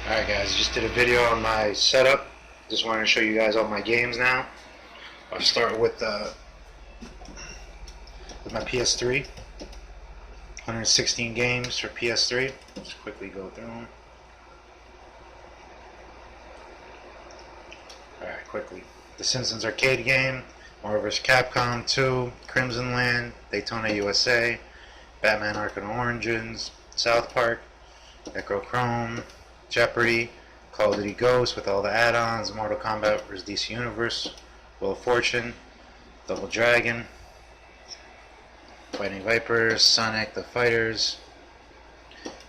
Alright guys, just did a video on my setup. Just wanted to show you guys all my games now. I'll start with my PS3. 116 games for PS3. Just quickly go through them. Alright, quickly. The Simpsons arcade game, Marvel vs. Capcom 2, Crimson Land, Daytona USA, Batman Arkham Origins, South Park, Necrochrome, Jeopardy, Call of Duty Ghosts with all the add-ons, Mortal Kombat vs. DC Universe, Wheel of Fortune, Double Dragon, Fighting Vipers, Sonic the Fighters,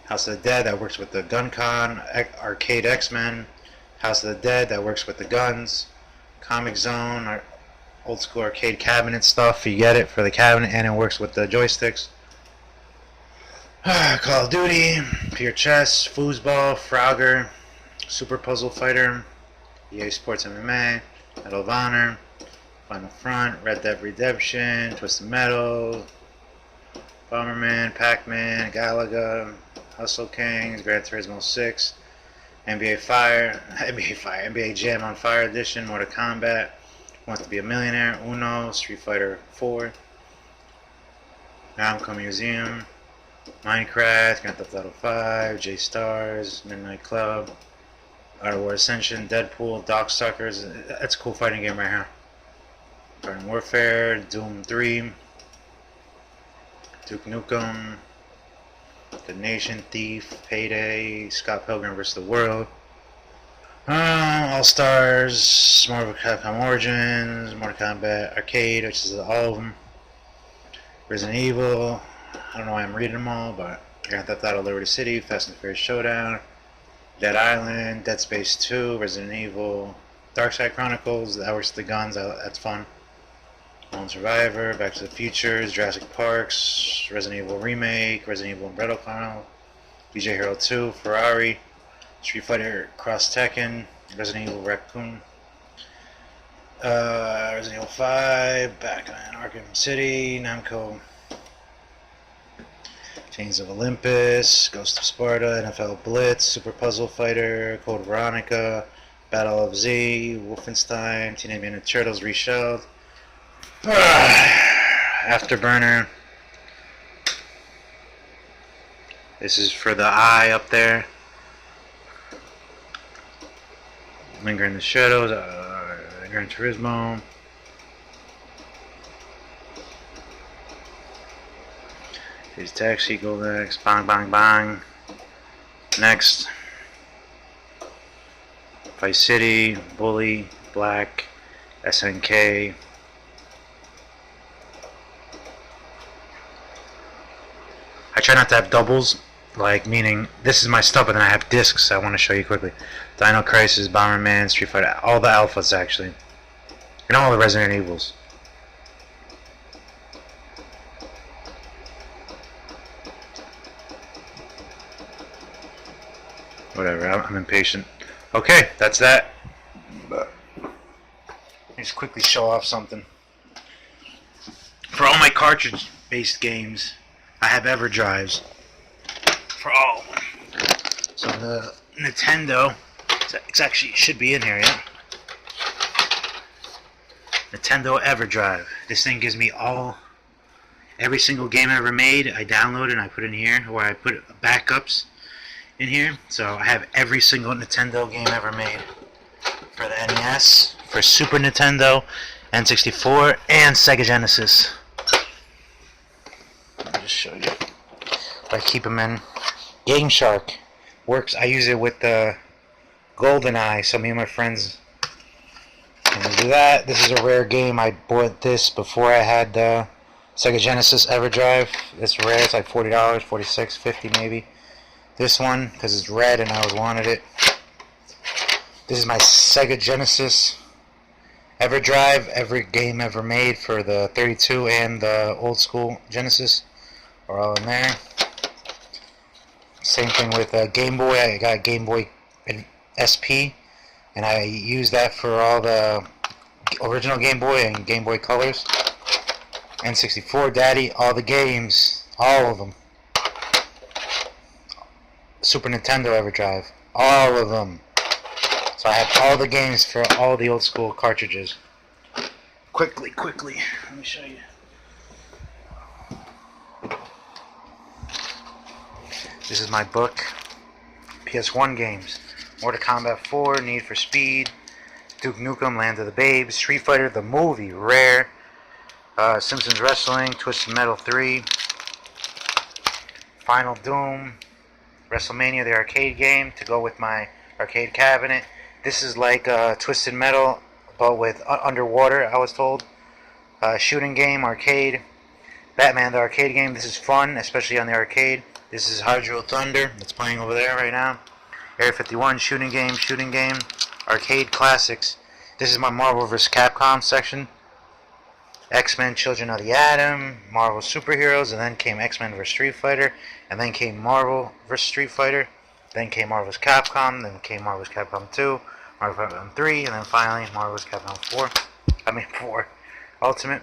House of the Dead that works with the GunCon, Arcade X-Men, House of the Dead that works with the guns, Comic Zone, our old school arcade cabinet stuff, you get it for the cabinet, and it works with the joysticks. Call of Duty, Pure Chess, Foosball, Frogger, Super Puzzle Fighter, EA Sports MMA, Medal of Honor, Final Front, Red Dead Redemption, Twisted Metal, Bomberman, Pac-Man, Galaga, Hustle Kings, Gran Turismo 6, NBA Jam on Fire Edition, Mortal Kombat, Want to Be a Millionaire, Uno, Street Fighter 4, Namco Museum, Minecraft, Grand Theft Auto 5, J-Stars, Midnight Club, Art of War Ascension, Deadpool, Darkstalkers. That's a cool fighting game right here. Garden Warfare, Doom 3, Duke Nukem, The Nation, Thief, Payday, Scott Pilgrim vs. the World, All Stars, Marvel Capcom Origins, Mortal Kombat Arcade, which is all of them, Resident Evil. I don't know why I'm reading them all, but Grand Theft Auto Liberty City, Fast and Furious Showdown, Dead Island, Dead Space 2, Resident Evil, Darkside Chronicles, that works with the guns, that's fun. Lone Survivor, Back to the Future, Jurassic Parks, Resident Evil Remake, Resident Evil Umbrella Chronicles, DJ Hero 2, Ferrari, Street Fighter Cross Tekken, Resident Evil Raccoon, Resident Evil 5, Batman Arkham City, Namco, Chains of Olympus, Ghost of Sparta, NFL Blitz, Super Puzzle Fighter, Code Veronica, Battle of Z, Wolfenstein, Teenage Mutant Ninja Turtles Reshelled, Afterburner. This is for the eye up there. Linger in the Shadows, Gran Turismo. Here's Taxi, Goldex, Bang Bang Bang. Next, Vice City, Bully, Black, SNK. I try not to have doubles, like meaning this is my stuff, but then I have discs I want to show you quickly. Dino Crisis, Bomberman, Street Fighter, all the alphas actually, and all the Resident Evils. Whatever, I'm impatient. Okay, that's that. Let me just quickly show off something. For all my cartridge-based games, I have EverDrives. For all of them. So the Nintendo, it actually should be in here, yeah? Nintendo EverDrive. This thing gives me every single game I ever made. I download it and I put in here, or I put backups in here. So I have every single Nintendo game ever made for the NES, for Super Nintendo, N64, and Sega Genesis. I'll just show you. I keep them in. Game Shark works. I use it with the GoldenEye, so me and my friends can do that. This is a rare game. I bought this before I had the Sega Genesis EverDrive. It's rare. It's like $40, $46, $50 maybe. This one, because it's red and I always wanted it. This is my Sega Genesis EverDrive. Every game ever made for the 32 and the old school Genesis are all in there. Same thing with Game Boy. I got Game Boy SP, and I use that for all the original Game Boy and Game Boy Colors. N64, Daddy, all the games, all of them. Super Nintendo EverDrive. All of them. So I have all the games for all the old school cartridges. Quickly, let me show you. This is my book. PS1 games. Mortal Kombat 4, Need for Speed, Duke Nukem, Land of the Babes, Street Fighter, the movie, Rare, Simpsons Wrestling, Twisted Metal 3, Final Doom, WrestleMania, the arcade game, to go with my arcade cabinet. This is like Twisted Metal, but with underwater, I was told. Shooting game, arcade. Batman, the arcade game. This is fun, especially on the arcade. This is Hydro Thunder. That's playing over there right now. Area 51, shooting game. Arcade classics. This is my Marvel vs. Capcom section. X-Men, Children of the Atom, Marvel superheroes, and then came X-Men vs. Street Fighter, and then came Marvel vs. Street Fighter, then came Marvel vs. Capcom, then came Marvel vs. Capcom 2, Marvel vs. Capcom 3, and then finally Marvel vs. Capcom 4 Ultimate.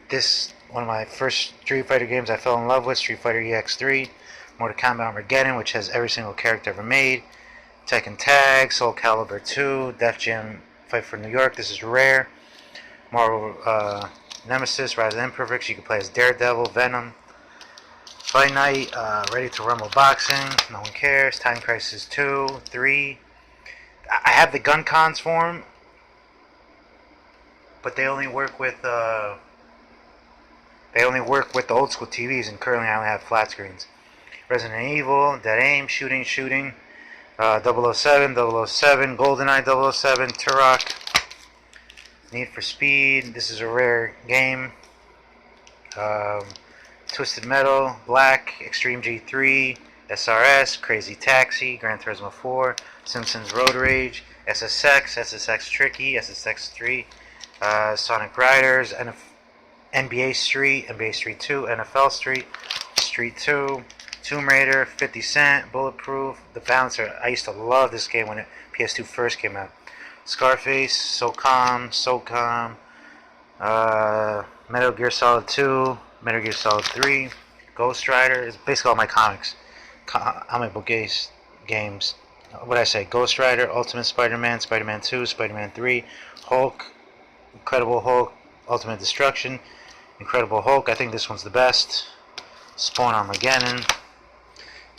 This, one of my first Street Fighter games I fell in love with, Street Fighter EX3, Mortal Kombat Armageddon, which has every single character ever made, Tekken Tag, Soul Calibur 2, Def Jam Fight for New York, this is Rare, Marvel Nemesis, Rise of the Imperfects, you can play as Daredevil, Venom, Fight Night, Ready to Rumble Boxing, no one cares, Time Crisis 2, 3, I have the gun cons for them, but they only work with the old school TVs, and currently I only have flat screens. Resident Evil, Dead Aim, Shooting, 007, 007, GoldenEye 007, Turok, Need for Speed, this is a Rare game, Twisted Metal, Black, Extreme G3, SRS, Crazy Taxi, Gran Turismo 4, Simpsons Road Rage, SSX Tricky, SSX 3, Sonic Riders, NBA Street 2, NFL Street, Street 2, Tomb Raider, 50 Cent, Bulletproof, The Bouncer. I used to love this game when PS2 first came out. Scarface, SOCOM, Metal Gear Solid 2, Metal Gear Solid 3, Ghost Rider. It's basically all my comics, comic book games. What did I say? Ghost Rider, Ultimate Spider-Man, Spider-Man 2, Spider-Man 3, Hulk, Incredible Hulk, Ultimate Destruction, Incredible Hulk. I think this one's the best. Spawn Armageddon,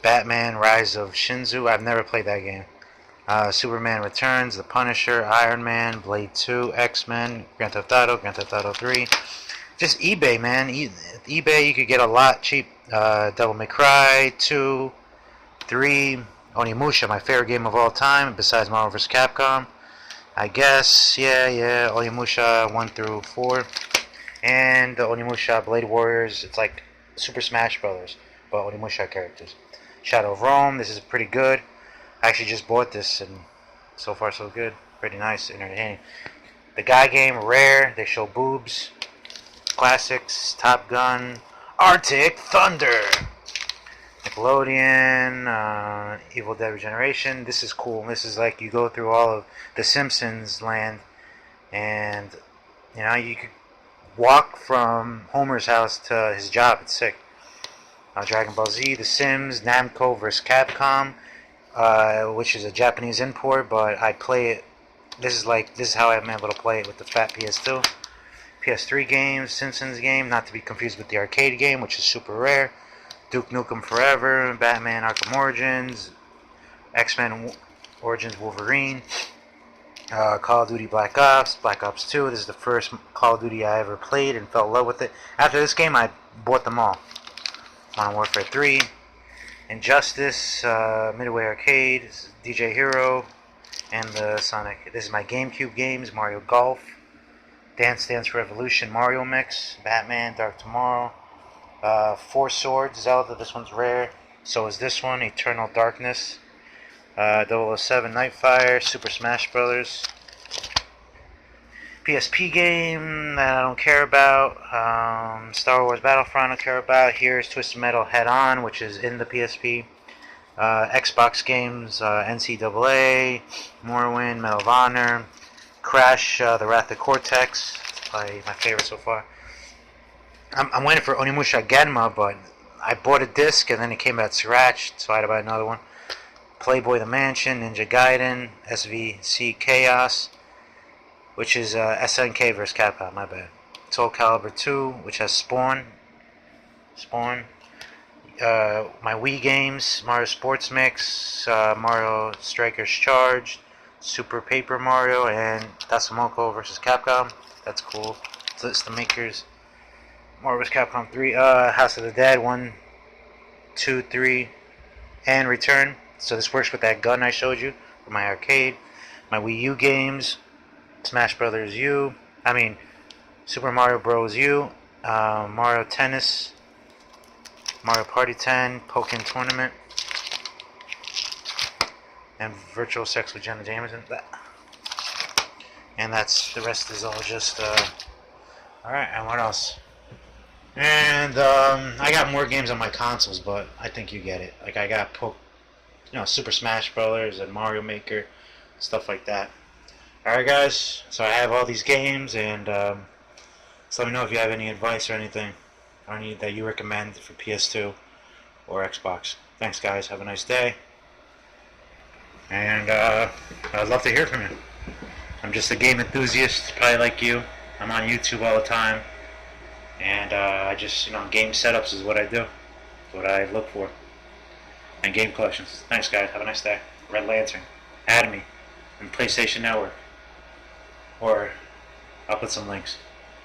Batman, Rise of Shinzu. I've never played that game. Superman Returns, The Punisher, Iron Man, Blade 2, X-Men, Grand Theft Auto 3. Just eBay, man. eBay, you could get a lot cheap. Devil May Cry 2, 3, Onimusha, my favorite game of all time, besides Marvel vs. Capcom. I guess, yeah, Onimusha 1 through 4. And the Onimusha Blade Warriors, it's like Super Smash Brothers, but Onimusha characters. Shadow of Rome, this is pretty good. I actually just bought this, and so far so good. Pretty nice, entertaining. The Guy game, Rare, they show boobs. Classics, Top Gun, Arctic Thunder. Nickelodeon, Evil Dead Regeneration. This is cool. This is like you go through all of the Simpsons land, and you could walk from Homer's house to his job. It's sick. Dragon Ball Z, The Sims, Namco vs. Capcom, which is a Japanese import, but I play it. This is how I'm able to play it with the fat PS2. PS3 games, Simpsons game, not to be confused with the arcade game, which is super rare. Duke Nukem Forever, Batman Arkham Origins, X-Men Origins Wolverine, Call of Duty Black Ops 2. This is the first Call of Duty I ever played and fell in love with it. After this game, I bought them all. Modern Warfare 3, Injustice, Midway Arcade, DJ Hero, and the Sonic. This is my GameCube games, Mario Golf, Dance Dance Revolution, Mario Mix, Batman, Dark Tomorrow, Four Swords, Zelda, this one's rare. So is this one, Eternal Darkness, 007 Nightfire, Super Smash Brothers. PSP game that I don't care about. Star Wars Battlefront I don't care about. Here's Twisted Metal Head On, which is in the PSP. Xbox games, NCAA, Morrowind, Medal of Honor, Crash, The Wrath of Cortex, my favorite so far. I'm waiting for Onimusha Genma, but I bought a disc and then it came out scratched, so I had to buy another one. Playboy the Mansion, Ninja Gaiden, SVC Chaos, which is SNK vs. Capcom, my bad. Soul Calibur 2, which has Spawn. My Wii games, Mario Sports Mix, Mario Strikers Charged, Super Paper Mario, and Tatsumoko vs. Capcom. That's cool. So it's the makers. Mario vs. Capcom 3, House of the Dead 1, 2, 3, and Return. So this works with that gun I showed you for my arcade. My Wii U games, Smash Brothers U, Super Mario Bros. U, Mario Tennis, Mario Party 10, Pokken Tournament, and Virtual Sex with Jenna Jameson. And that's, the rest is all just, alright, and what else? And, I got more games on my consoles, but I think you get it. Like, I got, Super Smash Brothers and Mario Maker, stuff like that. Alright, guys, so I have all these games, and, so let me know if you have any advice or anything that you recommend for PS2 or Xbox. Thanks, guys. Have a nice day. And I'd love to hear from you. I'm just a game enthusiast, probably like you. I'm on YouTube all the time. And I just, game setups is what I do. What I look for. And game collections. Thanks, guys. Have a nice day. Red Lantern. Add me. And PlayStation Network. Or I'll put some links.